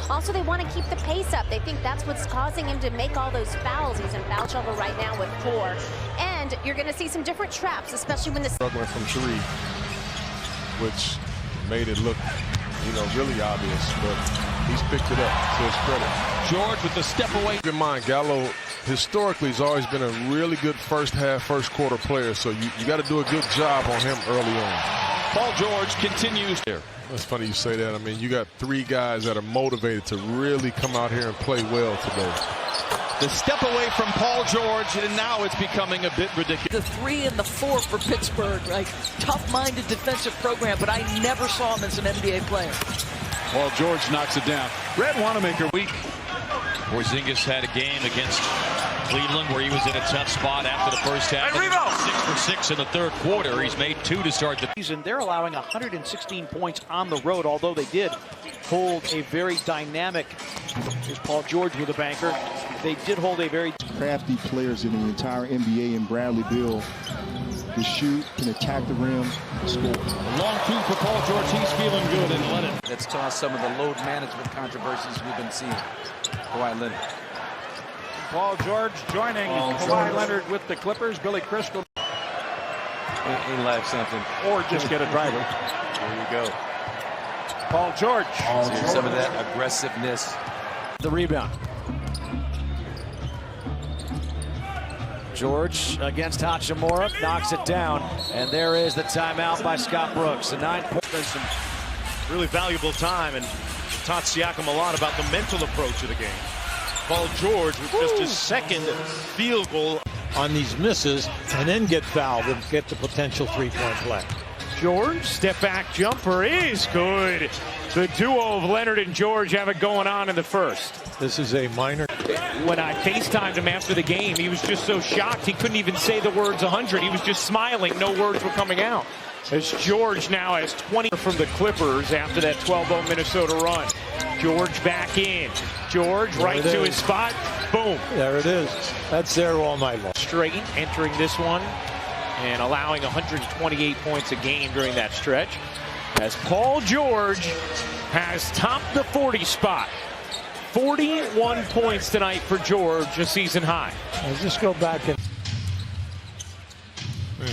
Also, they want to keep the pace up. They think that's what's causing him to make all those fouls. He's in foul trouble right now with 4. And you're going to see some different traps, especially when the struggling from 3, which made it look, really obvious, but he's picked it up to his credit. George with the step away. Keep in mind, Gallo historically has always been a really good first quarter player, so you got to do a good job on him early on. Paul George continues here. That's funny you say that. I mean, you got 3 guys that are motivated to really come out here and play well today. The step away from Paul George, and now it's becoming a bit ridiculous. The 3 and the 4 for Pittsburgh, right? Tough-minded defensive program, but I never saw him as an NBA player. Paul George knocks it down. Red Wanamaker week. Porzingis had a game against Cleveland where he was in a tough spot after the first half. 6 for 6 in the third quarter. He's made 2 to start the season. They're allowing 116 points on the road, although they did hold a very dynamic. Here's Paul George with a banker. They did hold a very crafty players in the entire NBA, and Bradley Beal can shoot, can attack the rim, score. A long 2 for Paul George. He's feeling good and let it. That's caused some of the load management controversies we've been seeing. Kawhi Leonard. Paul George joining Kawhi Leonard with the Clippers. Billy Crystal. He left something. Or just get a driver. There you go. Paul George. See some of that aggressiveness. The rebound. George against Hachimura, knocks it down, and there is the timeout by Scott Brooks. A 9-point. Some really valuable time, and taught Siakam a lot about the mental approach of the game. Paul George with just his second field goal on these misses, and then get fouled and get the potential 3-point play. George, step back jumper is good. The duo of Leonard and George have it going on in the first. This is a minor. When I FaceTimed him after the game, he was just so shocked he couldn't even say the words 100. He was just smiling. No words were coming out. As George now has 20 from the Clippers after that 12-0 Minnesota run. George back in. George right to his spot. Boom. There it is. That's there all night long. Straight entering this one and allowing 128 points a game during that stretch. As Paul George has topped the 40 spot. 41 points tonight for George, a season high. Let's just go back and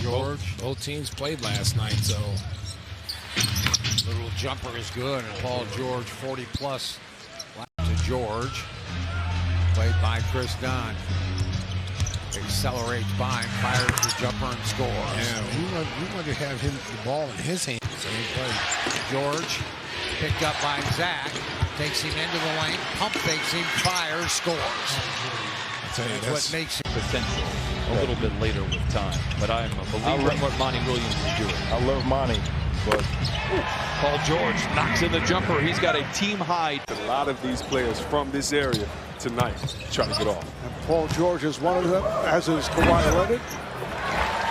George. Both teams played last night, so little jumper is good. And Paul George 40+ to George, played by Chris Dunn. Accelerates by, fires the jumper and scores. Yeah, we want to have him the ball in his hands. So he plays. George picked up by Zach, takes him into the lane, pump fakes him, fires, scores. That's what makes him potential a little bit later with time. But I'm a believer in what Monty Williams is doing. I love Monty, but Paul George knocks in the jumper. He's got a team high. a lot of these players from this area tonight trying to get off. And Paul George is one of them, as is Kawhi Leonard.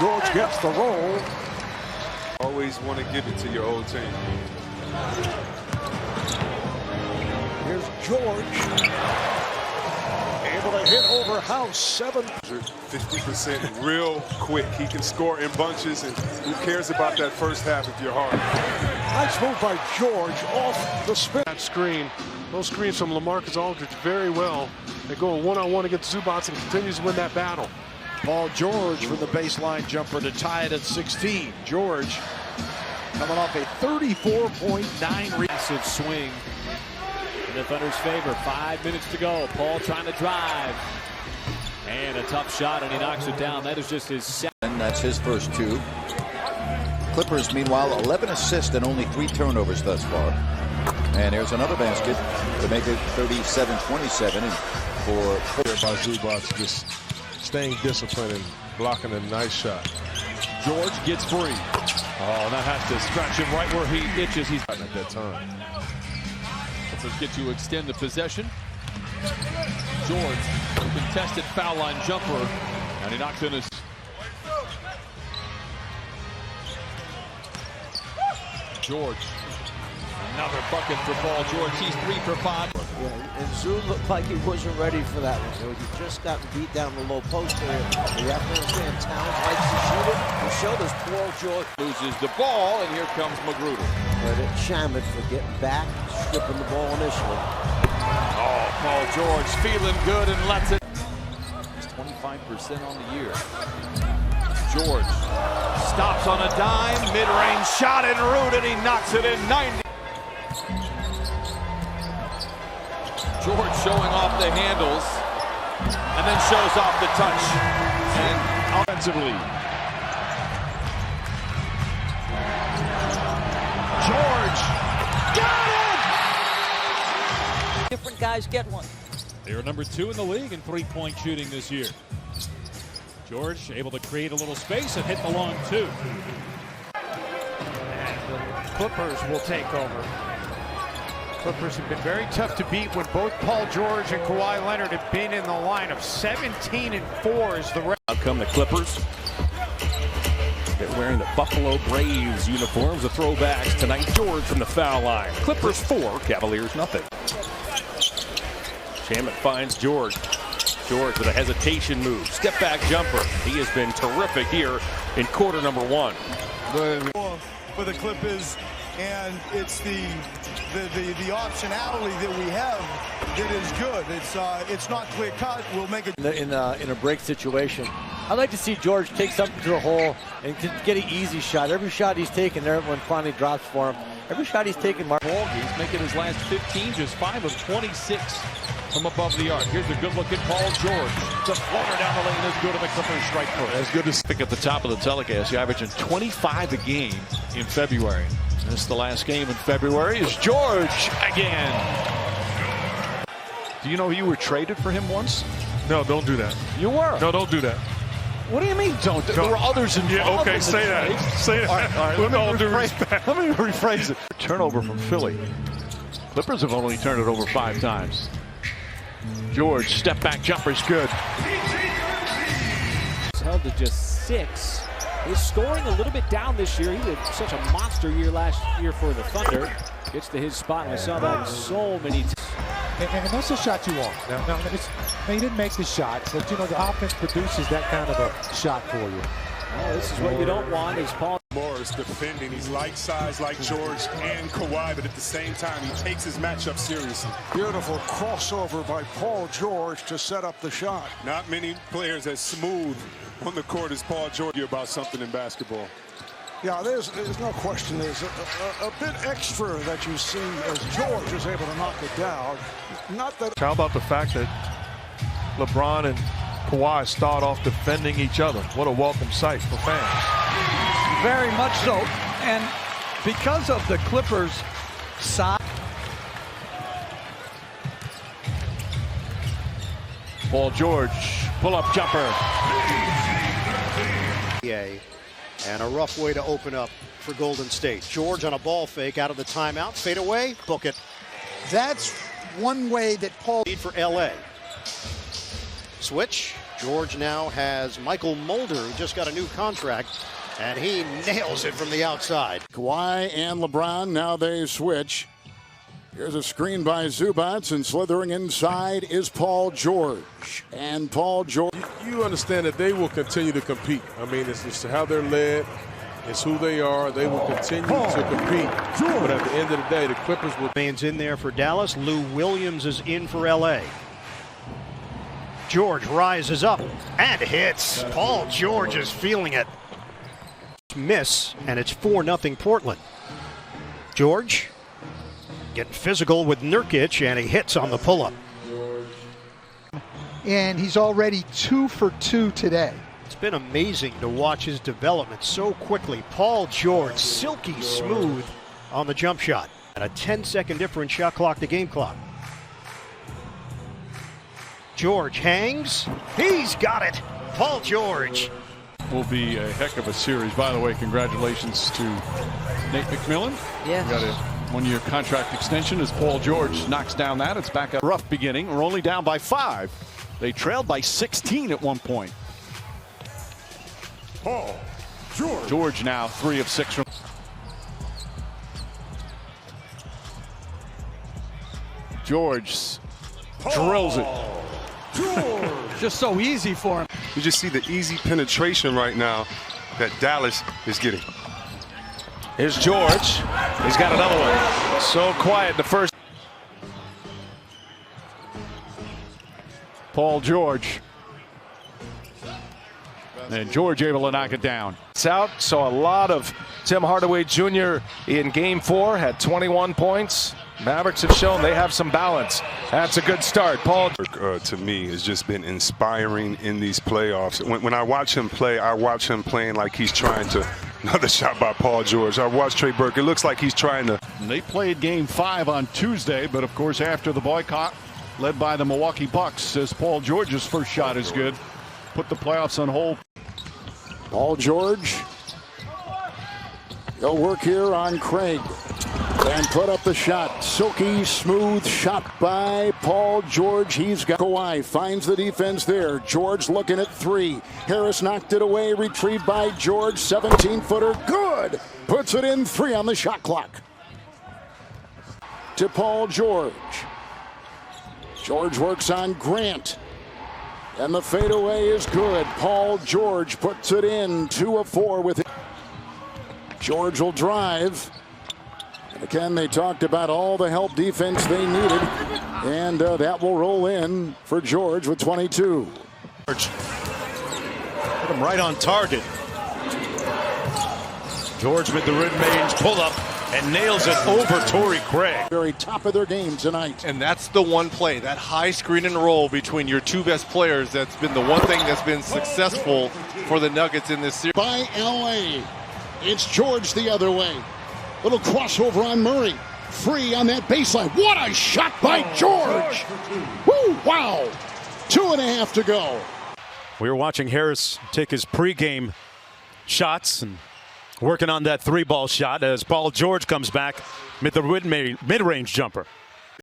George gets the roll. Always want to give it to your old team. Here's George. Able to hit over House. 50% real quick. He can score in bunches, and who cares about that first half if you're hard. Nice move by George off the spin. That screen. Those screens from LaMarcus Aldridge very well. They're going one-on-one against Zubats and continues to win that battle. Paul George from the baseline jumper to tie it at 16. George coming off a 34.9 Massive swing in the Thunder's favor. 5 minutes to go. Paul trying to drive. And a tough shot, and he knocks it down. That is just his second. And that's his first 2. Clippers, meanwhile, 11 assists and only 3 turnovers thus far. And there's another basket to make it 37-27 for Zubats just staying disciplined and blocking a nice shot. George gets free. Oh, and that has to scratch him right where he itches. He's at that time. Let's get to extend the possession. George, contested foul line jumper, and he knocks in his. George, another bucket for Paul George. He's 3 for 5. Yeah, and Zoom looked like he wasn't ready for that one. So he just got beat down the low post area. You have to understand, Towns likes to shoot it. The show does Paul George. Loses the ball, and here comes Magruder. Credit Shamet for getting back, stripping the ball initially. Paul George feeling good and lets it. 25% on the year. George stops on a dime, mid-range shot en route, and he knocks it in 90. George showing off the handles, and then shows off the touch. And offensively, George got it! Different guys get one. They were number 2 in the league in three-point shooting this year. George able to create a little space and hit the long 2. And the Clippers will take over. Clippers have been very tough to beat when both Paul George and Kawhi Leonard have been in the line of 17-4 is the record. Out come the Clippers. They're wearing the Buffalo Braves uniforms, the throwbacks tonight. George from the foul line. Clippers 4, Cavaliers nothing. Shamet finds George. George with a hesitation move. Step back jumper. He has been terrific here in quarter number 1. For the Clippers, and it's the optionality that we have that is good. It's not clear cut. We'll make it in a break situation. I'd like to see George take something to the hole and get an easy shot. Every shot he's taken there when finally drops for him. Every shot he's taken, Mark. He's making his last 15, just 5 of 26 from above the arc. Here's a good-looking Paul George. The floater down the lane is good, and the Clippers strike first. As good as pick at the top of the telecast. You're averaging 25 a game in February. This the last game in February is George again. Do you know you were traded for him once? No, don't do that. You were. No, don't do that. What do you mean don't? There were others involved. Yeah, okay, in the say trade. that. Say that. All right, With all due respect. Let me rephrase it. Turnover from Philly. Clippers have only turned it over 5 times. George, step back jumper's good. It's held to just 6. He's scoring a little bit down this year. He had such a monster year last year for the Thunder. Gets to his spot, and I saw that so many times. And that's the shot you want. Now, he didn't make the shot, but you know the offense produces that kind of a shot for you. Oh, this is what you don't want. Is Paul Morris defending? He's like size like George and Kawhi, but at the same time, he takes his matchup seriously. Beautiful crossover by Paul George to set up the shot. Not many players as smooth on the court as Paul George about something in basketball. Yeah, there's no question. There's a bit extra that you see as George is able to knock it down. Not that. How about the fact that LeBron and Kawhi start off defending each other? What a welcome sight for fans. Very much so. And because of the Clippers' size. Paul George, pull-up jumper. And a rough way to open up for Golden State. George on a ball fake out of the timeout. Fade away, book it. That's one way that Paul... Lead for LA. Switch. George now has Michael Mulder, who just got a new contract, and he nails it from the outside. Kawhi and LeBron, now they switch. Here's a screen by Zubats, and slithering inside is Paul George. And Paul George. You understand that they will continue to compete. I mean, it's how they're led. It's who they are. They will continue to compete. But at the end of the day, the Clippers will... Man's in there for Dallas. Lou Williams is in for LA. George rises up and hits. Paul George is feeling it. Miss, and it's 4-0 Portland. George getting physical with Nurkic, and he hits on the pull-up. And he's already 2 for 2 today. It's been amazing to watch his development so quickly. Paul George, silky smooth on the jump shot. And a 10-second difference shot clock to game clock. George hangs. He's got it. Paul George. Will be a heck of a series. By the way, congratulations to Nate McMillan. Yes. Got a one-year contract extension as Paul George knocks down that. It's back up. Rough beginning. We're only down by 5. They trailed by 16 at one point. Paul George. George now 3 of 6 from. George drills it. George. Just so easy for him. You just see the easy penetration right now that Dallas is getting. Here's George. He's got another one. So quiet the first. Paul George. And George able to knock it down. It's out. Saw a lot of Tim Hardaway Jr. in Game 4. Had 21 points. Mavericks have shown they have some balance. That's a good start. Paul. To me, has just been inspiring in these playoffs. When I watch him play, I watch him playing like he's trying to. Another shot by Paul George. I watched Trey Burke. It looks like he's trying to. They played Game 5 on Tuesday, but of course after the boycott, led by the Milwaukee Bucks, says Paul George's first shot is good. Put the playoffs on hold. Paul George. He'll work here on Craig and put up the shot. Silky smooth shot by Paul George. He's got Kawhi, finds the defense there. George looking at 3. Harris knocked it away, retrieved by George. 17-footer, good. Puts it in 3 on the shot clock. To Paul George. George works on Grant. And the fadeaway is good. Paul George puts it in. 2 of 4 with it. George will drive. And again, they talked about all the help defense they needed. And that will roll in for George with 22. Put him right on target. George with the mid-range pull-up and nails it over Torrey Craig. Very top of their game tonight. And that's the one play, that high screen and roll between your two best players. That's been the one thing that's been successful for the Nuggets in this series. By LA, it's George the other way. Little crossover on Murray. Free on that baseline. What a shot by George! Woo! Wow! 2.5 to go. We were watching Harris take his pregame shots and working on that 3-ball shot as Paul George comes back with the mid-range jumper.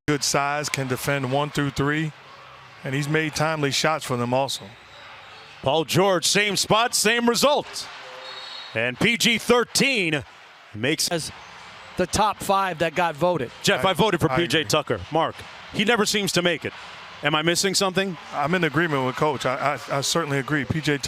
Good size, can defend 1 through 3, and he's made timely shots for them also. Paul George, same spot, same result. And PG-13 makes as the top 5 that got voted. Jeff, I voted for PJ Tucker. Mark, he never seems to make it. Am I missing something? I'm in agreement with Coach. I certainly agree. PJ Tucker.